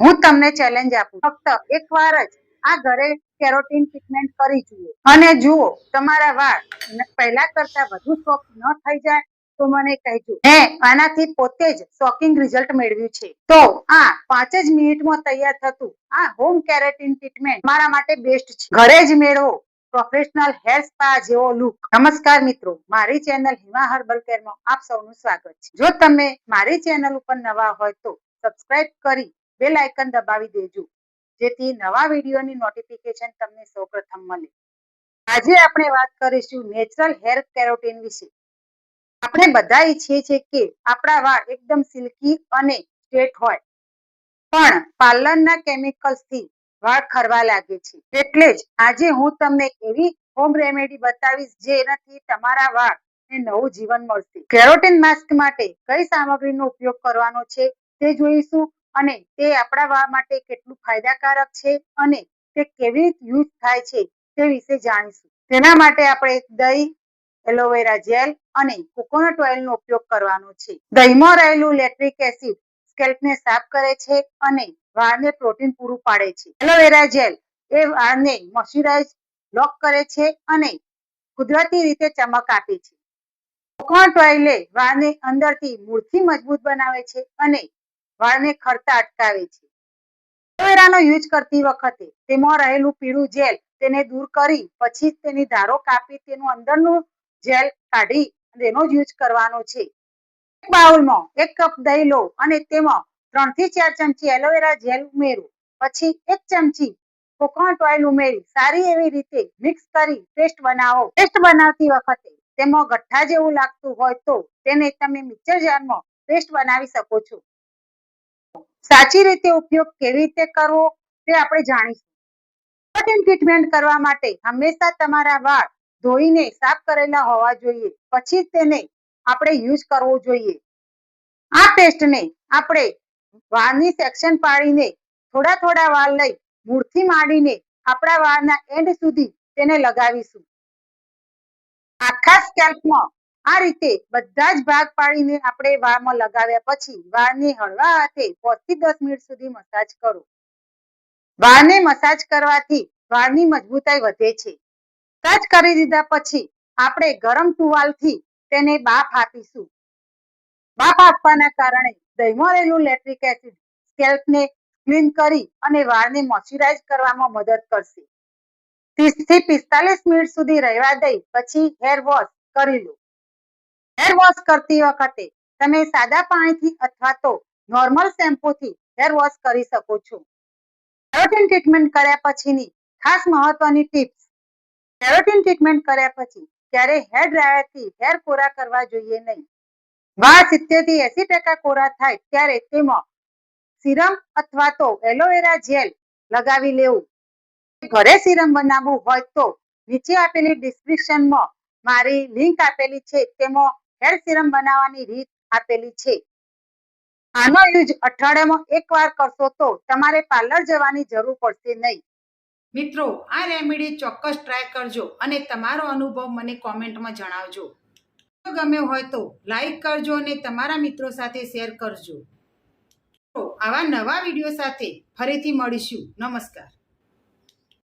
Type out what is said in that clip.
હું તમને ચેલેન્જ આપું, ફક્ત એકવાર જ આ ઘરે કેરોટીન ટ્રીટમેન્ટ કરી જુઓ અને જુઓ તમારા વાળ પહેલા કરતા વધુ સોફ્ટ ન થઈ જાય તો મને કહેજો. મેં આનાથી પોતે જ શોકિંગ રિઝલ્ટ મેળવ્યું છે. તો આ 5 જ મિનિટમાં તૈયાર થતું આ હોમ કેરેટીન ટ્રીટમેન્ટ મારા માટે બેસ્ટ છે. ઘરે જ મેળવો પ્રોફેશનલ હેર સ્પા જેવો લુક. નમસ્કાર મિત્રો, મારી ચેનલ હિમા હર્બલ કેરમાં આપ સૌનું સ્વાગત છે. જો તમે મારી ચેનલ ઉપર નવા હોય તો સબસ્ક્રાઇબ કરી બેલ આઇકન દબાવી દેજો, જેથી નવા વિડીયોની નોટિફિકેશન તમને સૌપ્રથમ મળે. આજે આપણે વાત કરીશું નેચરલ હેર કેરોટીન વિશે. આપણે બધા ઈચ્છીએ છીએ કે આપણા વાળ એકદમ સિલ્કી અને સ્ટ્રેટ હોય, પણ પાર્લરના કેમિકલ્સથી વાળ ખરવા લાગે છે. એટલે જ આજે હું તમને એવી હોમ રેમેડી બતાવીશ જેનાથી તમારા વાળને નવું જીવન મળશે. કેરોટીન માસ્ક માટે કઈ સામગ્રીનો ઉપયોગ કરવાનો છે તે જોઈશું, અને તે આપણા વાળ માટે કેટલું ફાયદાકારક છે અને તે કેવી રીતે યુઝ થાય છે તે વિશે જાણીશું. તેના માટે આપણે દહીં, એલોવેરા જેલ અને કોકોનટ ઓઇલનો ઉપયોગ કરવાનો છે. દહીંમાં રહેલું લેક્ટિક એસિડ સ્કેલ્પને સાફ કરે છે અને વાળને પ્રોટીન પૂરું પાડે છે. એલોવેરા જેલ એ વાળને મોઇશ્ચરાઇઝ લોક કરે છે અને કુદરતી રીતે ચમક આપે છે. કોકોનટ ઓઇલ વાળને અંદરથી મૂળથી મજબૂત બનાવે છે અને વાળને ખરતા અટકાવે છે. એલોવેરાનો યુઝ કરતી વખતે તેમાં રહેલું પીળું જેલ તેને દૂર કરી પછી તેની ધારો કાપી તેનું અંદરનું જેલ કાઢી તેનો યુઝ કરવાનો છે. એક બાઉલમાં 1 કપ દહીં લો અને તેમાં 3 થી 4 ચમચી એલોવેરા જેલ ઉમેરો. પછી 1 ચમચી કોકોનટ ઓઇલ ઉમેરી સારી એવી રીતે મિક્સ કરી પેસ્ટ બનાવો. પેસ્ટ બનાવતી વખતે તેમાં ગઠ્ઠા જેવું લાગતું હોય તો તેને તમે મિક્સર જારમાં પેસ્ટ બનાવી શકો છો. સાચી રીતે ઉપયોગ કેવી રીતે કરવો તે આપણે જાણીશું. કેરોટીન ટ્રીટમેન્ટ કરવા માટે હંમેશા તમારા વાળ ધોઈને સાફ કરેલા હોવા જોઈએ, પછી તેને આપણે યુઝ કરવો જોઈએ. આ પેસ્ટને આપણે વાળની સેક્શન પાડીને થોડા થોડા વાળ લઈ મૂળથી માંડીને આપણા વાળના એન્ડ સુધી તેને લગાવીશું. આખા સ્કેલ્પમાં આ રીતે બધા જ ભાગ પાડીને આપણે વાળમાં લગાવ્યા પછી વાળને હળવા હાથે 5 થી 10 મિનિટ સુધી મસાજ કરો. વાળને મસાજ કરવાથી વાળની મજબૂતાઈ વધે છે. મસાજ કરી દીધા પછી આપણે ગરમ ટુવાલથી તેને બાફ આપીશું. બાફ આપવાના કારણે દહીંમાં રહેલું લેક્ટિક એસિડ સ્કેલ્પને ક્લીન કરી અને વાળને મોઇશ્ચરાઇઝ કરવામાં મદદ કરશે. 30 થી 45 મિનિટ સુધી રહેવા દઈ પછી હેર વોશ કરી લો. હેર વોશ કરતી વખતે તમે સાદા પાણીથી અથવા તો નોર્મલ શેમ્પૂથી હેર વોશ કરી શકો છો. કેરોટીન ટ્રીટમેન્ટ કર્યા પછીની ખાસ મહત્વની ટિપ્સ. કેરોટીન ટ્રીટમેન્ટ કર્યા પછી ક્યારેય હેર ડ્રાયરથી હેર કોરા કરવા જોઈએ નહીં. વાળ 70 થી 80% કોરા થાય ત્યારે તેમાં સિરમ અથવા તો એલોવેરા જેલ લગાવી લેવું. ઘરે સિરમ બનાવવું હોય તો નીચે આપેલી ડિસ્ક્રિપ્શનમાં મારી લિંક આપેલી છે, તેમાં હેર સિરમ બનાવવાની રીત આપેલી છે. આનો યુઝ અઠવાડિયામાં 1 વાર કરશો તો તમારે પાર્લર જવાની જરૂર પડશે નહીં. મિત્રો, આ રેમેડી ચોક્કસ ટ્રાય કરજો અને તમારો અનુભવ મને કોમેન્ટમાં જણાવજો. ગમ્યો હોય તો લાઈક કરજો અને તમારા મિત્રો સાથે શેર કરજો. તો આવા નવા વિડીયો સાથે ફરીથી મળીશું. નમસ્કાર.